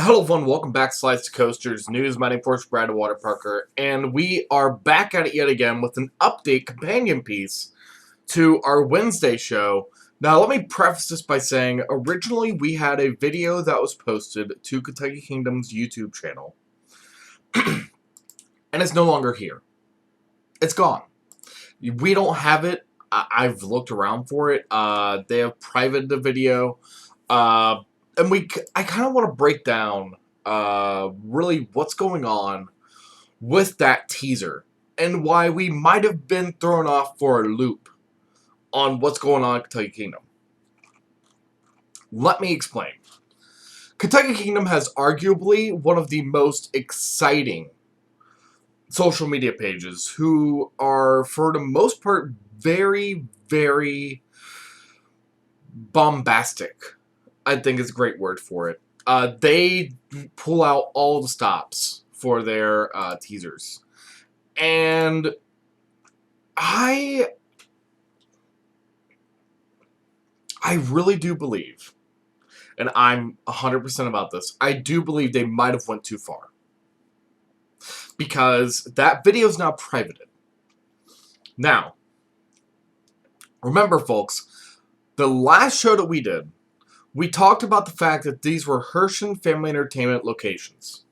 Hello everyone, welcome back to Slides to Coasters News. My name is Brad Waterparker, and we are back at it yet again with an update companion piece to our Wednesday show. Now, let me preface this by saying, originally we had a video that was posted to Kentucky Kingdom's YouTube channel, and it's no longer here. It's gone. We don't have it. I've looked around for it. They have privated the video. And I kind of want to break down really what's going on with that teaser and why we might have been thrown off for a loop on what's going on in Kentucky Kingdom. Let me explain. Kentucky Kingdom has arguably one of the most exciting social media pages who are, for the most part, very, very bombastic. I think is a great word for it. They pull out all the stops for their teasers. And I really do believe, and I'm 100% about this, I do believe they might have went too far. Because that video is now privated. Now, remember folks, the last show that we did, we talked about the fact that these were Hershon Family Entertainment locations.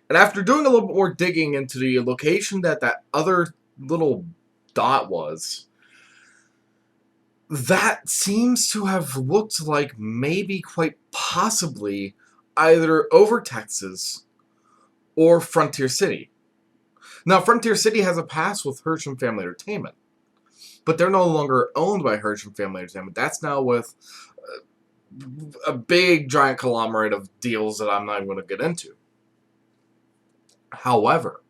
And after doing a little bit more digging into the location that other little dot was, that seems to have looked like maybe quite possibly either over Texas or Frontier City. Now, Frontier City has a pass with Hershon Family Entertainment, but they're no longer owned by Hershon Family Entertainment. That's now with a big giant conglomerate of deals that I'm not even going to get into. However,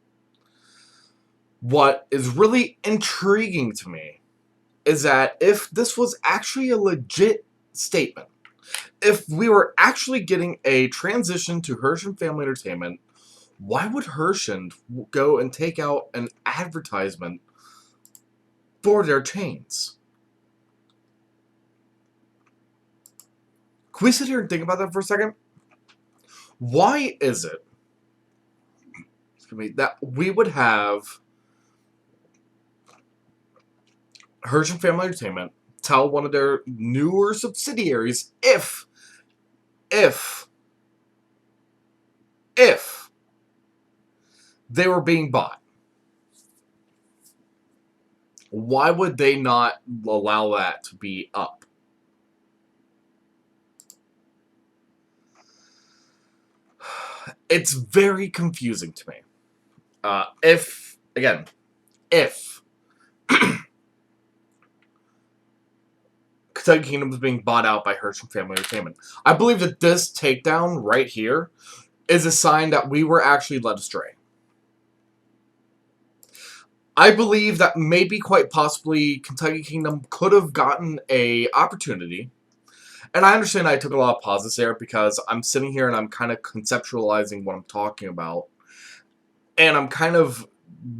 what is really intriguing to me is that if this was actually a legit statement, if we were actually getting a transition to Hershon Family Entertainment, why would Hershon go and take out an advertisement for their chains? Can we sit here and think about that for a second? Why is it that we would have Hershon Family Entertainment tell one of their newer subsidiaries if they were being bought? Why would they not allow that to be up? It's very confusing to me. If Kentucky Kingdom is being bought out by Hershon Family Entertainment, I believe that this takedown right here is a sign that we were actually led astray. I believe that maybe quite possibly Kentucky Kingdom could have gotten a opportunity. And I understand I took a lot of pauses there because I'm sitting here and I'm kind of conceptualizing what I'm talking about. And I'm kind of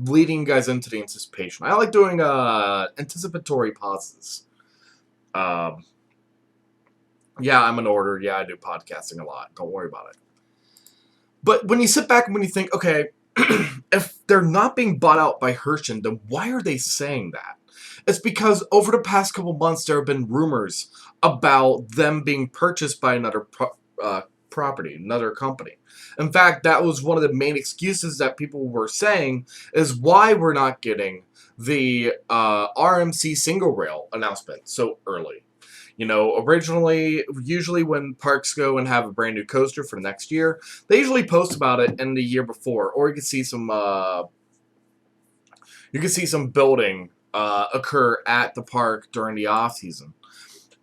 leading you guys into the anticipation. I like doing anticipatory pauses. Yeah, I'm an order. Yeah, I do podcasting a lot. Don't worry about it. But when you sit back and when you think, okay, if they're not being bought out by Hershon, then why are they saying that? It's because over the past couple months, there have been rumors about them being purchased by another property, another company. In fact, that was one of the main excuses that people were saying is why we're not getting the RMC single rail announcement so early. You know, originally, usually when parks go and have a brand new coaster for next year, they usually post about it in the year before, or you can see some building occur at the park during the off season.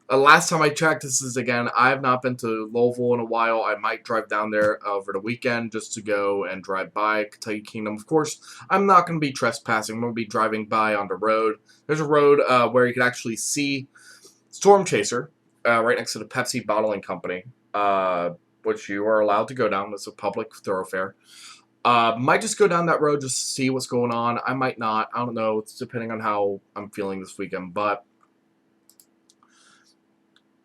Last time I checked, this is again, I have not been to Louisville in a while. I might drive down there over the weekend just to go and drive by Kentucky Kingdom. Of course, I'm not going to be trespassing. I'm going to be driving by on the road. There's a road where you can actually see Storm Chaser right next to the Pepsi Bottling Company, which you are allowed to go down. It's a public thoroughfare. Might just go down that road just to see what's going on. I might not. I don't know. It's depending on how I'm feeling this weekend. But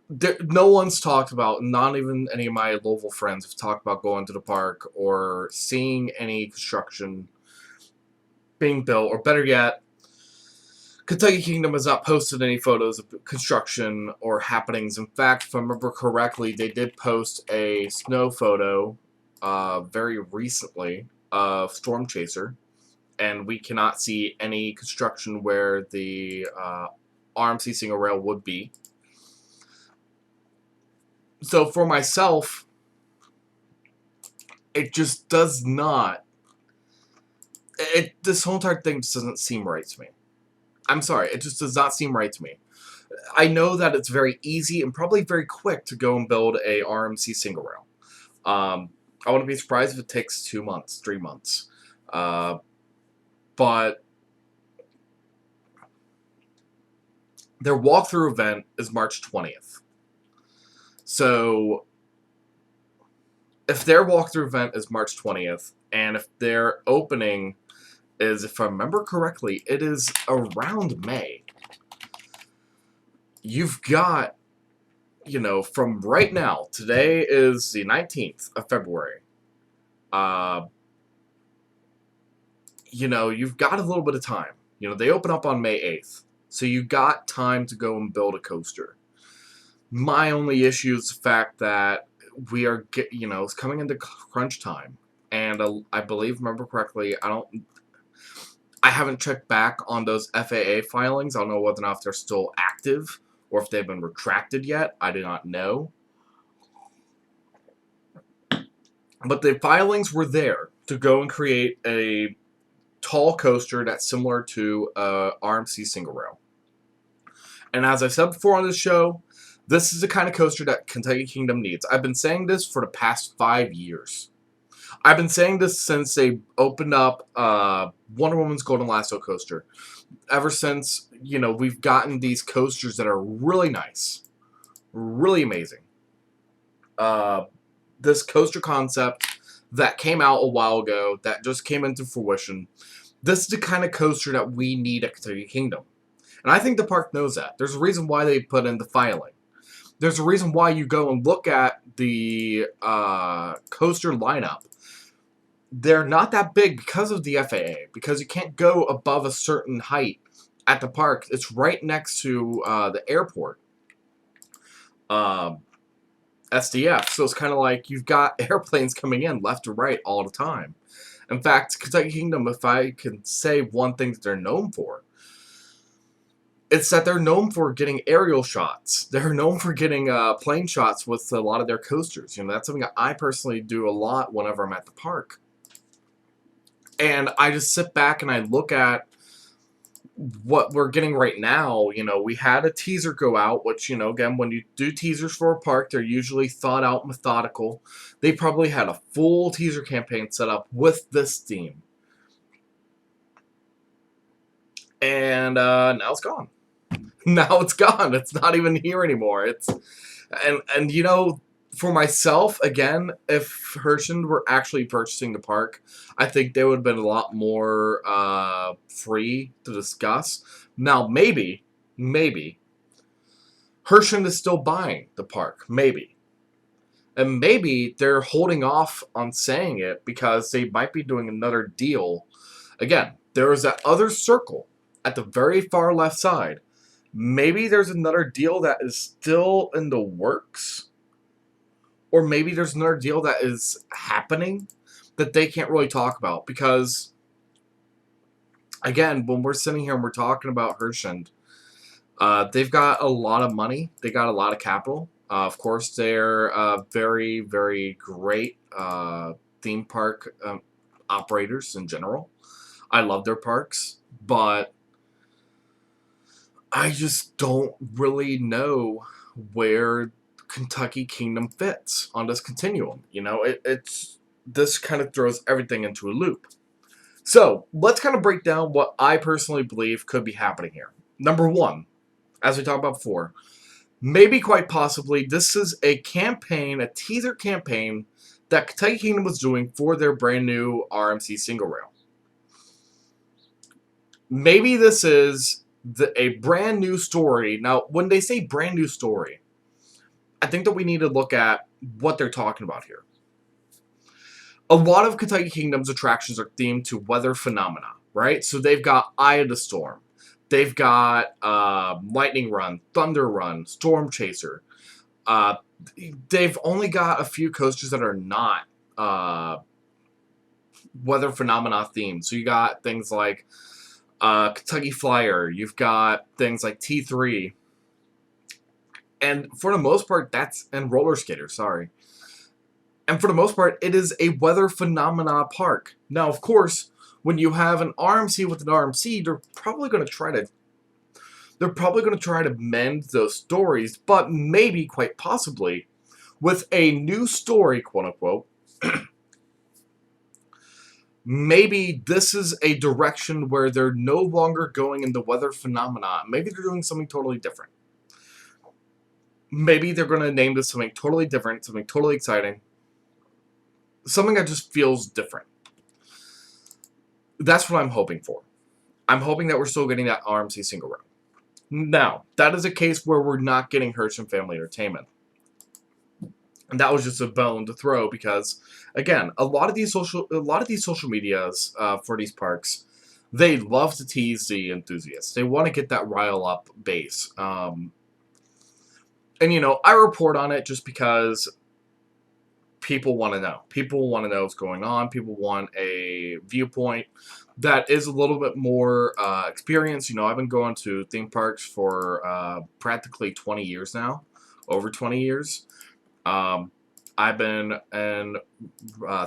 no one's talked about, not even any of my local friends have talked about going to the park or seeing any construction being built, or better yet, Kentucky Kingdom has not posted any photos of construction or happenings. In fact, if I remember correctly, they did post a snow photo very recently of Storm Chaser, and we cannot see any construction where the RMC single rail would be. So for myself, it just does not. This whole entire thing just doesn't seem right to me. I'm sorry, it just does not seem right to me. I know that it's very easy and probably very quick to go and build a RMC single rail. I wouldn't be surprised if it takes 2 months, 3 months. But their walkthrough event is March 20th. So if their walkthrough event is March 20th, and if their opening is, if I remember correctly, it is around May. You've got, you know, from right now, today is the 19th of February. You know, you've got a little bit of time. You know, they open up on May 8th. So you got time to go and build a coaster. My only issue is the fact that we are, you know, it's coming into crunch time. And I believe, remember correctly, I haven't checked back on those FAA filings. I don't know whether or not they're still active or if they've been retracted yet. I do not know. But the filings were there to go and create a tall coaster that's similar to a RMC single rail. And as I said before on this show, this is the kind of coaster that Kentucky Kingdom needs. I've been saying this for the past 5 years. I've been saying this since they opened up Wonder Woman's Golden Lasso coaster. Ever since, you know, we've gotten these coasters that are really nice, really amazing. This coaster concept that came out a while ago, that just came into fruition. This is the kind of coaster that we need at Kentucky Kingdom. And I think the park knows that. There's a reason why they put in the filing. There's a reason why you go and look at the coaster lineup. They're not that big because of the FAA, because you can't go above a certain height at the park. It's right next to the airport, SDF, so it's kind of like you've got airplanes coming in left or right all the time. In fact, Kentucky Kingdom, if I can say one thing that they're known for, it's that they're known for getting aerial shots. They're known for getting plane shots with a lot of their coasters. You know, that's something that I personally do a lot whenever I'm at the park. And I just sit back and I look at what we're getting right now. You know, we had a teaser go out, which, you know, again, when you do teasers for a park, they're usually thought out, methodical. They probably had a full teaser campaign set up with this theme. And now it's gone. Now it's gone. It's not even here anymore. And you know, for myself, again, if Herschend were actually purchasing the park, I think they would have been a lot more free to discuss. Now, maybe, Herschend is still buying the park. Maybe. And maybe they're holding off on saying it because they might be doing another deal. Again, there is that other circle at the very far left side. Maybe there's another deal that is still in the works. Or maybe there's another deal that is happening that they can't really talk about. Because, again, when we're sitting here and we're talking about Herschend, they've got a lot of money. They got a lot of capital. Of course, they're very, very great theme park operators in general. I love their parks. But I just don't really know where Kentucky Kingdom fits on this continuum. You know, it's this kind of throws everything into a loop. So let's kind of break down what I personally believe could be happening here. Number one, as we talked about before, maybe quite possibly this is a campaign, a teaser campaign that Kentucky Kingdom was doing for their brand new RMC single rail. Maybe this is a brand new story. Now, when they say brand new story, I think that we need to look at what they're talking about here. A lot of Kentucky Kingdom's attractions are themed to weather phenomena, right? So they've got Eye of the Storm. They've got Lightning Run, Thunder Run, Storm Chaser. Uh, they've only got a few coasters that are not weather phenomena themed. So you got things like Kentucky Flyer. You've got things like T3. And for the most part, and Roller Skater, sorry. And for the most part, it is a weather phenomena park. Now, of course, when you have an RMC with an RMC, they're probably going to try to mend those stories, but maybe, quite possibly, with a new story, quote unquote, maybe this is a direction where they're no longer going in the weather phenomena. Maybe they're doing something totally different. Maybe they're going to name this something totally different, something totally exciting. Something that just feels different. That's what I'm hoping for. I'm hoping that we're still getting that RMC single rail. Now, that is a case where we're not getting Hersham Family Entertainment. And that was just a bone to throw because, again, a lot of these social medias for these parks, they love to tease the enthusiasts. They want to get that rile up base. And I report on it just because people want to know. People want to know what's going on. People want a viewpoint that is a little bit more experienced. I've been going to theme parks for practically 20 years now, over 20 years. I've been in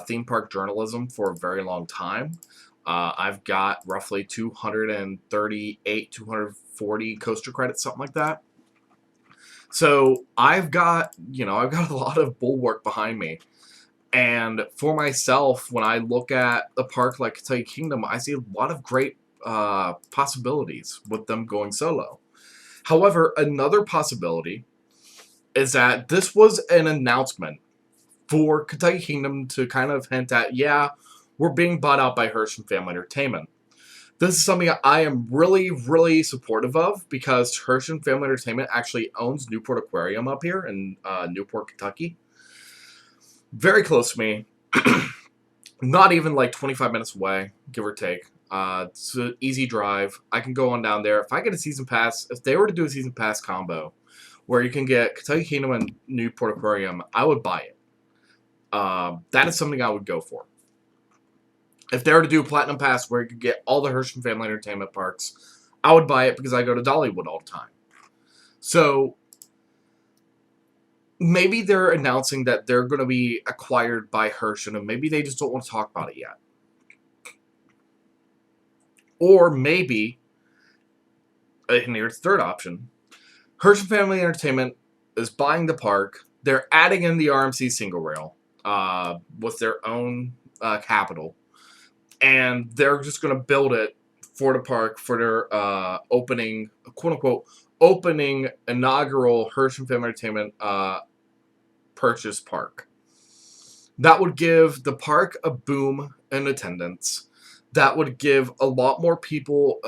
theme park journalism for a very long time. I've got roughly 238, 240 coaster credits, something like that. So I've got a lot of bulwark behind me. And for myself, when I look at a park like Kentucky Kingdom, I see a lot of great possibilities with them going solo. However, another possibility is that this was an announcement for Kentucky Kingdom to kind of hint at, yeah, we're being bought out by Hersham Family Entertainment. This is something I am really, really supportive of because Hersham Family Entertainment actually owns Newport Aquarium up here in Newport, Kentucky. Very close to me. Not even like 25 minutes away, give or take. It's an easy drive. I can go on down there. If I get a season pass, if they were to do a season pass combo where you can get Kentucky Kingdom and Newport Aquarium, I would buy it. That is something I would go for. If they were to do a Platinum Pass where you could get all the Hersham Family Entertainment parks, I would buy it because I go to Dollywood all the time. So maybe they're announcing that they're going to be acquired by Hersham, and maybe they just don't want to talk about it yet. Or maybe, and here's the third option, Hersham Family Entertainment is buying the park. They're adding in the RMC single rail with their own capital. And they're just going to build it for the park for their opening, quote-unquote, opening inaugural Hersham Family Entertainment purchase park. That would give the park a boom in attendance. That would give a lot more people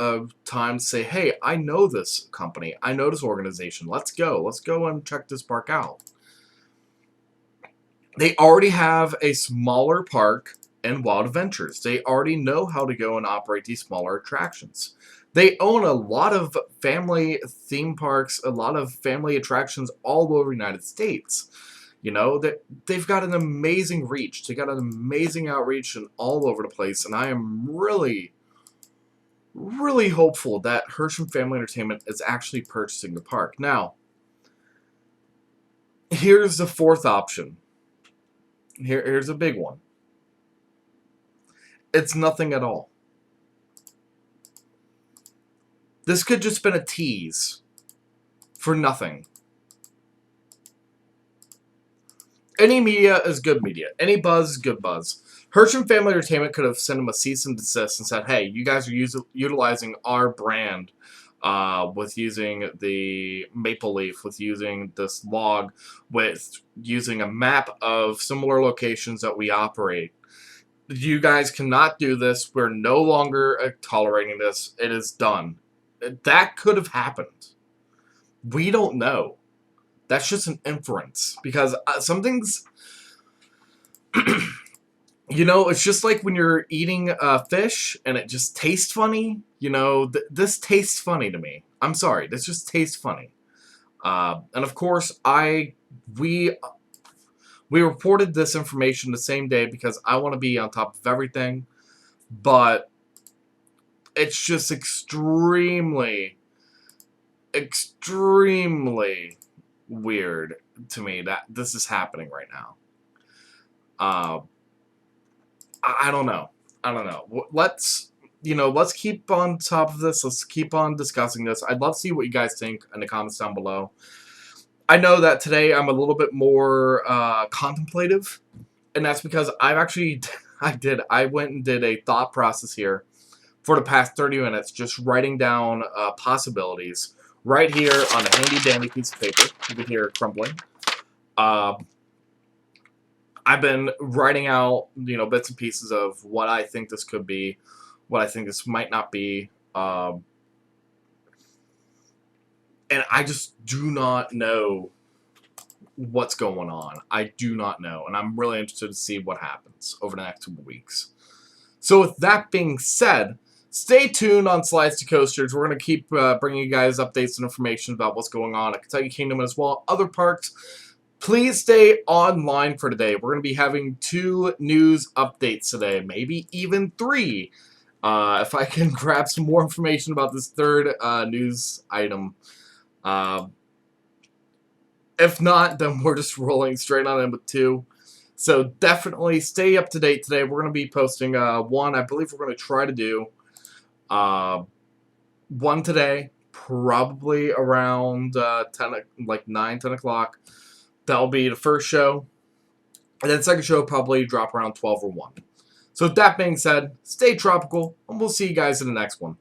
time to say, hey, I know this company. I know this organization. Let's go. Let's go and check this park out. They already have a smaller park in Wild Adventures. They already know how to go and operate these smaller attractions. They own a lot of family theme parks, a lot of family attractions all over the United States. They've got an amazing reach. They got an amazing outreach and all over the place. And I am really, really hopeful that Hersham Family Entertainment is actually purchasing the park. Now, here's the fourth option. Here's a big one. It's nothing at all. This could just been a tease for nothing. Any media is good media. Any buzz is good buzz. Hersham Family Entertainment could have sent him a cease and desist and said, hey, you guys are utilizing our brand with using the maple leaf, with using this log, with using a map of similar locations that we operate. You guys cannot do this. We're no longer tolerating this. It is done. That could have happened. We don't know. That's just an inference. Because some things, you know, it's just like when you're eating fish and it just tastes funny. You know, this tastes funny to me. I'm sorry, this just tastes funny. And of course, we reported this information the same day because I want to be on top of everything. But it's just extremely, extremely weird to me that this is happening right now. I don't know. I don't know. Let's keep on top of this. Let's keep on discussing this. I'd love to see what you guys think in the comments down below. I know that today I'm a little bit more contemplative, and that's because I went and did a thought process here for the past 30 minutes, just writing down possibilities right here on a handy dandy piece of paper. You can hear it crumbling. I've been writing out, bits and pieces of what I think this could be, what I think this might not be, and I just do not know what's going on. I do not know, and I'm really interested to see what happens over the next 2 weeks. So with that being said, stay tuned on Slides to Coasters. We're going to keep bringing you guys updates and information about what's going on at Kentucky Kingdom as well, other parks. Please stay online for today. We're going to be having 2 news updates today, maybe even 3. If I can grab some more information about this 3rd news item. If not, then we're just rolling straight on in with 2. So definitely stay up to date today. We're going to be posting 1. I believe we're going to try to do 1 today, probably around 9, 10 o'clock. That'll be the first show. And then the second show will probably drop around 12 or 1. So with that being said, stay tropical, and we'll see you guys in the next one.